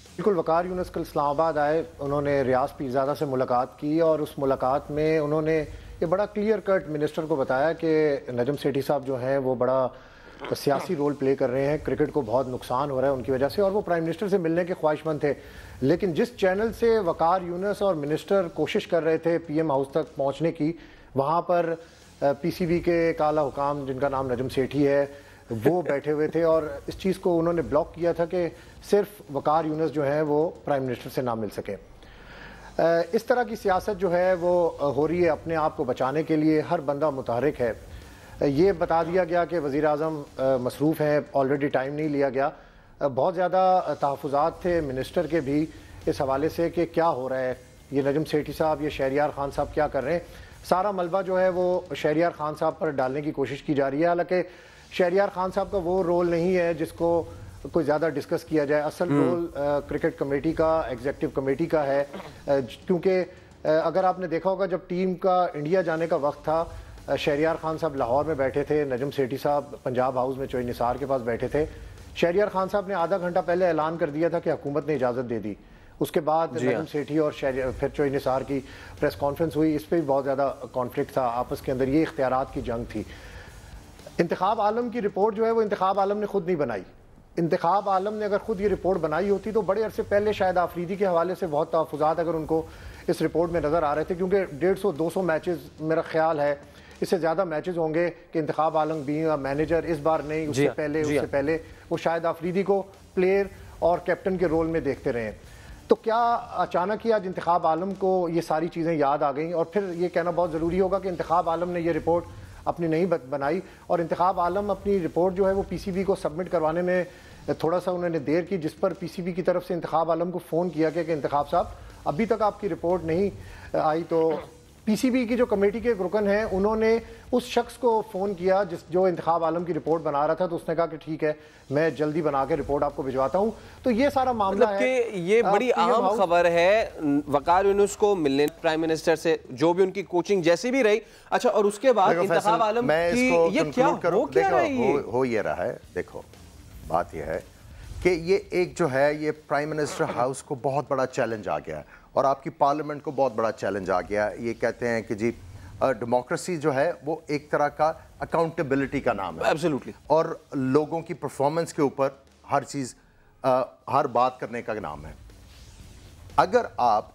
बिल्कुल, वकार यूनुस कल इस्लामाबाद आए, उन्होंने रियाज पीरजादा से मुलाकात की और उस मुलाकात में उन्होंने ये बड़ा क्लियर कट मिनिस्टर को बताया कि नजम सेठी साहब जो हैं वो बड़ा सियासी रोल प्ले कर रहे हैं, क्रिकेट को बहुत नुकसान हो रहा है उनकी वजह से, और वो प्राइम मिनिस्टर से मिलने के ख्वाहिशमंद थे। लेकिन जिस चैनल से वकार यूनुस और मिनिस्टर कोशिश कर रहे थे पीएम हाउस तक पहुंचने की, वहां पर पीसीबी के काला हुकाम जिनका नाम नजम सेठी है वो बैठे हुए थे, और इस चीज़ को उन्होंने ब्लॉक किया था कि सिर्फ वकार यूनुस जो है वो प्राइम मिनिस्टर से ना मिल सके। इस तरह की सियासत जो है वो हो रही है। अपने आप को बचाने के लिए हर बंदा मुतहरिक है। ये बता दिया गया कि वज़ीर आज़म मसरूफ़ हैं, ऑलरेडी टाइम नहीं लिया गया। बहुत ज़्यादा तहफ़्फ़ुज़ात थे मिनिस्टर के भी इस हवाले से कि क्या हो रहा है, ये नजम सेठी साहब, ये शहरियार खान साहब क्या कर रहे हैं। सारा मलबा जो है वो शहरियार खान साहब पर डालने की कोशिश की जा रही है। हालांकि शहरियार खान साहब का वो रोल नहीं है जिसको कोई ज़्यादा डिस्कस किया जाए। असल रोल क्रिकेट कमेटी का, एग्जीक्यूटिव कमेटी का है, क्योंकि अगर आपने देखा होगा जब टीम का इंडिया जाने का वक्त था, शहरियार खान साहब लाहौर में बैठे थे, नजम सेठी साहब पंजाब हाउस में चोई निसार के पास बैठे थे। शहरियार खान साहब ने आधा घंटा पहले ऐलान कर दिया था कि हुकूमत ने इजाज़त दे दी। उसके बाद नजम सेठी और फिर चोई निसार की प्रेस कॉन्फ्रेंस हुई, इस पर भी बहुत ज़्यादा कॉन्फ्लिक्ट था आपस के अंदर, ये इख्तियारात की जंग थी। इंतखाब आलम की रिपोर्ट जो है वो इंतखाब आलम ने खुद नहीं बनाई। इंतखाब आलम ने अगर खुद ये रिपोर्ट बनाई होती तो बड़े अरसे पहले शायद आफरीदी के हवाले से बहुत तहफ़्फ़ुज़ात अगर उनको इस रिपोर्ट में नज़र आ रहे थे, क्योंकि 150-200 मैचेस मेरा ख्याल है, इससे ज़्यादा मैचेस होंगे कि इंतखाब आलम भी मैनेजर इस बार नहीं, उससे पहले वो शायद आफरीदी को प्लेयर और कैप्टन के रोल में देखते रहे। तो क्या अचानक ही आज इंतखाब आलम को ये सारी चीज़ें याद आ गई? और फिर ये कहना बहुत ज़रूरी होगा कि इंतखाब आलम ने ये रिपोर्ट अपनी नहीं बनाई, और इंतखाब आलम अपनी रिपोर्ट जो है वो पीसीबी को सबमिट करवाने में थोड़ा सा उन्होंने देर की, जिस पर पीसीबी की तरफ से इंतखाब आलम को फ़ोन किया गया कि इंतखाब साहब अभी तक आपकी रिपोर्ट नहीं आई। तो पीसीबी की जो कमेटी के रुकन हैं उन्होंने उस शख्स को फ़ोन किया जो इंतखाब आलम की रिपोर्ट बना रहा था, तो उसने कहा कि ठीक है मैं जल्दी बना के रिपोर्ट आपको भिजवाता हूं। तो ये सारा मामला है कि ये बड़ी अहम खबर है वकार यूनुस को मिलने प्राइम मिनिस्टर से, जो भी उनकी कोचिंग जैसी भी रही। अच्छा, और उसके बाद इंतखाब आलम की ये क्या हो ये रहा है। देखो बात यह है कि ये एक जो है ये प्राइम मिनिस्टर हाउस को बहुत बड़ा चैलेंज आ गया है और आपकी पार्लियामेंट को बहुत बड़ा चैलेंज आ गया। ये कहते हैं कि जी डेमोक्रेसी जो है वो एक तरह का अकाउंटेबिलिटी का नाम है। एब्सोल्युटली। और लोगों की परफॉर्मेंस के ऊपर हर चीज़ हर बात करने का नाम है। अगर आप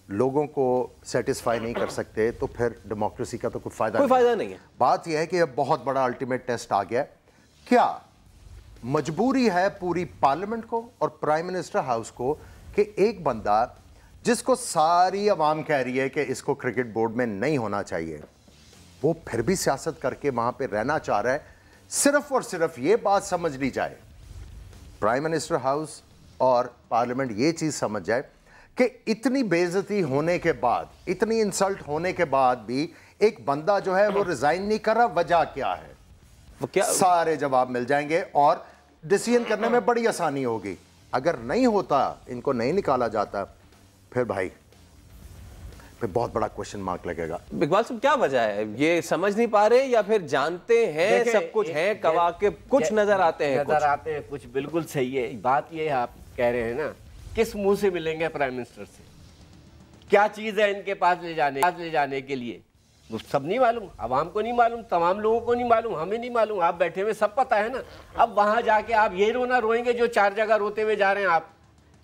लोगों को सेटिस्फाई नहीं कर सकते तो फिर डेमोक्रेसी का तो कोई फायदा नहीं है। बात यह है कि अब बहुत बड़ा अल्टीमेट टेस्ट आ गया। क्या मजबूरी है पूरी पार्लियामेंट को और प्राइम मिनिस्टर हाउस को कि एक बंदा जिसको सारी अवाम कह रही है कि इसको क्रिकेट बोर्ड में नहीं होना चाहिए, वो फिर भी सियासत करके वहां पे रहना चाह रहा है। सिर्फ और सिर्फ ये बात समझ ली जाए, प्राइम मिनिस्टर हाउस और पार्लियामेंट ये चीज समझ जाए कि इतनी बेइज्जती होने के बाद, इतनी इंसल्ट होने के बाद भी एक बंदा जो है वो रिजाइन नहीं कर रहा, वजह क्या है? क्या? सारे जवाब मिल जाएंगे और डिसीजन करने में बड़ी आसानी होगी। अगर नहीं होता, इनको नहीं निकाला जाता, फिर भाई फिर बहुत बड़ा क्वेश्चन मार्क लगेगा। इकबाल साहब क्या वजह है? ये समझ नहीं पा रहे या फिर जानते हैं सब कुछ है, कवा के कुछ नजर आते हैं कुछ बिल्कुल सही है। बात ये आप कह रहे हैं ना, किस मुंह से मिलेंगे प्राइम मिनिस्टर से? क्या चीज है इनके पास ले जाने के लिए? वो सब नहीं मालूम, आवाम को नहीं मालूम, तमाम लोगों को नहीं मालूम, हमें नहीं मालूम, आप बैठे हुए सब पता है ना। अब वहां जाके आप ये रोना रोएंगे जो 4 जगह रोते हुए जा रहे हैं आप,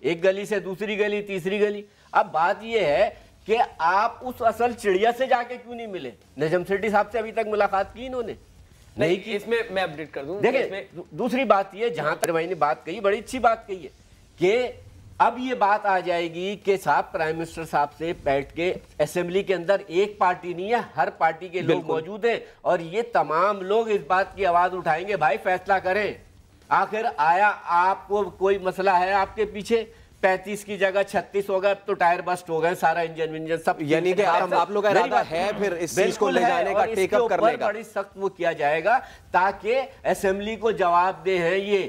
एक गली से दूसरी गली, तीसरी गली। अब बात ये है कि आप उस असल चिड़िया से जाके क्यों नहीं मिले? नजम सेठी साहब से अभी तक मुलाकात की इन्होंने? नहीं की। इसमें मैं अपडेट कर दूं। देखिए दूसरी बात ये, जहां तक भाई ने बात कही, बड़ी अच्छी बात कही है कि अब ये बात आ जाएगी कि साहब प्राइम मिनिस्टर साहब से बैठ के, असेंबली के अंदर एक पार्टी नहीं है, हर पार्टी के लोग मौजूद हैं और ये तमाम लोग इस बात की आवाज उठाएंगे, भाई फैसला करें। आखिर आया आपको कोई मसला है आपके पीछे? 35 की जगह 36 होगा तो टायर बस्ट हो गए, सारा इंजन सब। यानी कि आप लोग का इरादा है फिर इस चीज को ले जाने का, टेक अप करने का बड़ी सख्त वो किया जाएगा ताकि असेंबली को जवाब दे हैं ये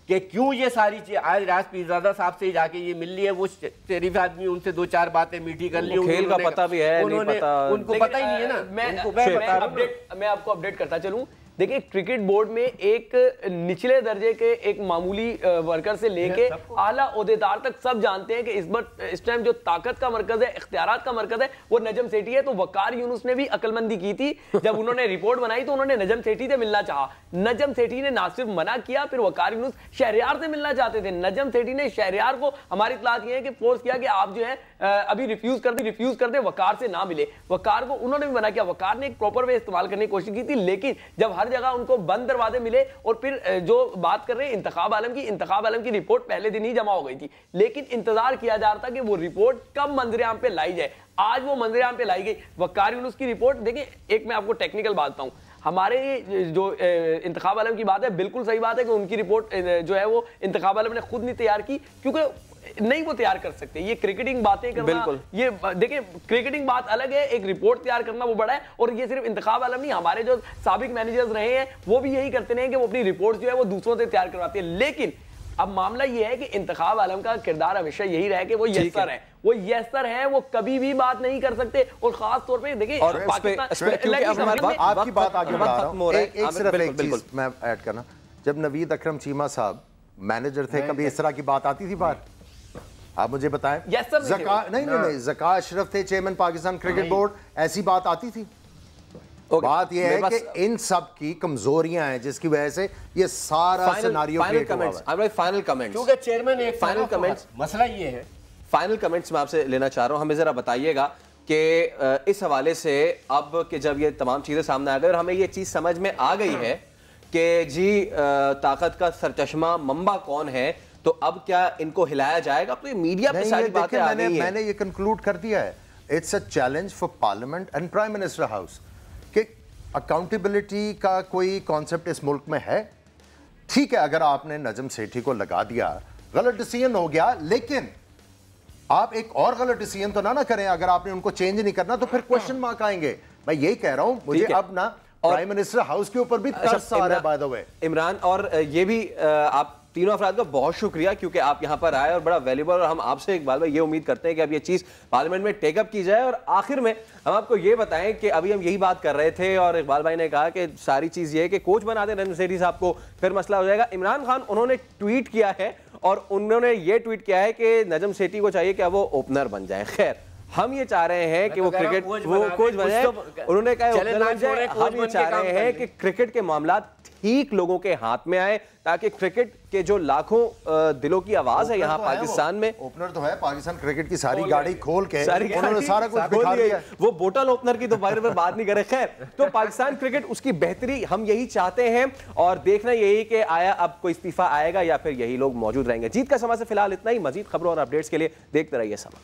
कि क्यों ये सारी चीज। आज राज पीरजादा साहब से जाके ये मिल लिया, वो शरीफ आदमी, उनसे 2-4 बातें मीठी कर ली, खेल का पता भी है, नहीं पता, उनको पता ही नहीं है ना। मैं आपको अपडेट करता चलूं। देखिए, क्रिकेट बोर्ड में एक निचले दर्जे के एक मामूली वर्कर से लेके आला ओहदेदार तक सब जानते हैं कि इस टाइम जो ताकत का मरकज है, इख्तियारात का मरकज है, वो नजम सेठी है। तो वकार यूनुस ने भी अक्लमंदी की थी, जब उन्होंने रिपोर्ट बनाई तो उन्होंने नजम सेठी से मिलना चाहा। नजम सेठी ने ना सिर्फ मना किया, फिर वकार यूनुस शहरियार से मिलना चाहते थे। नजम सेठी ने शहरियार को, हमारी इत्तलात ये है कि फोर्स किया कि आप जो है अभी रिफ्यूज कर दे, वकार से ना मिले। वकार को उन्होंने भी मना किया। वकार ने एक प्रॉपर वे इस्तेमाल करने की कोशिश की थी, लेकिन जब हर जगह उनको बंद दरवाजे मिले, और फिर जो बात कर रहे हैं इंतखाब आलम की रिपोर्ट पहले दिन ही जमा हो गई थी, लेकिन इंतजार किया जा रहा था कि वो रिपोर्ट कब मंजरेआम पे लाई जाए। आज वो मंजरेआम पे लाई गई। वकार यूनुस की रिपोर्ट देखिए, एक मैं आपको टेक्निकल बात बताऊं, हमारे जो इंतखाब आलम की बात है, बिल्कुल सही बात है कि उनकी रिपोर्ट जो है वो इंतखाब आलम ने खुद नहीं तैयार की, क्योंकि नहीं वो तैयार कर सकते। ये क्रिकेटिंग बातें करना, बिल्कुल ये देखिए क्रिकेटिंग बात अलग है, एक रिपोर्ट तैयार करना वो बड़ा है। और ये सिर्फ इंतखाब आलम नहीं, हमारे जो साबिक मैनेजर्स रहे हैं वो भी यही करते हैं कि वो अपनी रिपोर्ट जो है वो दूसरों से तैयार करवाते हैं। लेकिन अब मामला ये है कि इंतखाब आलम का किरदार हमेशा यही रहा है कि वो यस्सर है, वो यस्सर है, वो कभी भी बात नहीं कर सकते। और खास तौर पे देखिए आपकी बात आगे बढ़ा रहा हूं, एक सिर्फ एक चीज मैं ऐड करना, जब नवीद अकरम चीमा साहब मैनेजर थे कभी इस तरह की बात आती थी बाहर? आप मुझे बताएं। नहीं, ज़का अशरफ थे चेयरमैन पाकिस्तान क्रिकेट बोर्ड, ऐसी बात आती थी? बात यह है कि इन सब की कमजोरियां हैं जिसकी वजह से ये सारा सिनेरियो क्रिएट हुआ है। फाइनल कमेंट्स, क्योंकि चेयरमैन एक फाइनल कमेंट्स, मसला ये है, फाइनल कमेंट्स मैं आपसे लेना चाह रहा हूं। हमें जरा बताइएगा कि इस हवाले से अब कि जब ये तमाम चीजें सामने आ गई और हमें ये चीज समझ में आ गई है कि जी ताकत का सरचश्मा मंबा कौन है, तो अब क्या इनको हिलाया जाएगा? तो ये मीडिया पे सारी बातें आ गई हैं। मैंने ये कंक्लूड कर दिया है, it's a challenge for parliament and prime minister house कि अकाउंटेबिलिटी का कोई कॉन्सेप्ट इस मुल्क में है। ठीक है, अगर आपने नजम सेठी को लगा दिया, गलत डिसीजन हो गया, लेकिन आप एक और गलत डिसीजन तो ना करें। अगर आपने उनको चेंज नहीं करना तो फिर क्वेश्चन मार्क आएंगे। मैं यही कह रहा हूं, मुझे अब ना प्राइम मिनिस्टर हाउस के ऊपर भी तरस आ रहा है बाय द वे। इमरान, और ये भी आप तीनों अफराद का बहुत शुक्रिया क्योंकि आप यहाँ पर आए और बड़ा वैल्यूबल, और हम आपसे इकबाल भाई ये उम्मीद करते हैं कि अब ये चीज़ पार्लियामेंट में टेकअप की जाए। और आखिर में हम आपको ये बताएं कि अभी हम यही बात कर रहे थे और इकबाल भाई ने कहा कि सारी चीज़ ये है कि कोच बना दें नजम सेठी साहब को, फिर मसला हो जाएगा। इमरान खान उन्होंने ट्वीट किया है और उन्होंने ये ट्वीट किया है कि नजम सेठी को चाहिए कि वो ओपनर बन जाए। खैर, हम ये चाह रहे हैं कि वो क्रिकेट वो कोच बने, उन्होंने कहा ओपनर बन जाए। हम ये चाह रहे हैं कि क्रिकेट के मामला ठीक लोगों के हाथ में आए ताकि क्रिकेट के जो लाखों दिलों की आवाज है यहाँ पाकिस्तान में। ओपनर तो है, पाकिस्तान क्रिकेट की सारी गाड़ी खोल के उन्होंने सारा कुछ दिखा दिया। वो बोतल ओपनर की तो बारे में बात नहीं करे। खैर, तो पाकिस्तान क्रिकेट उसकी बेहतरी हम यही चाहते हैं और देखना यही कि आया अब कोई इस्तीफा आएगा या फिर यही लोग मौजूद रहेंगे। जीत का समा से फिलहाल इतना ही। मजीद खबरों और अपडेट्स के लिए देखते रहिए समा।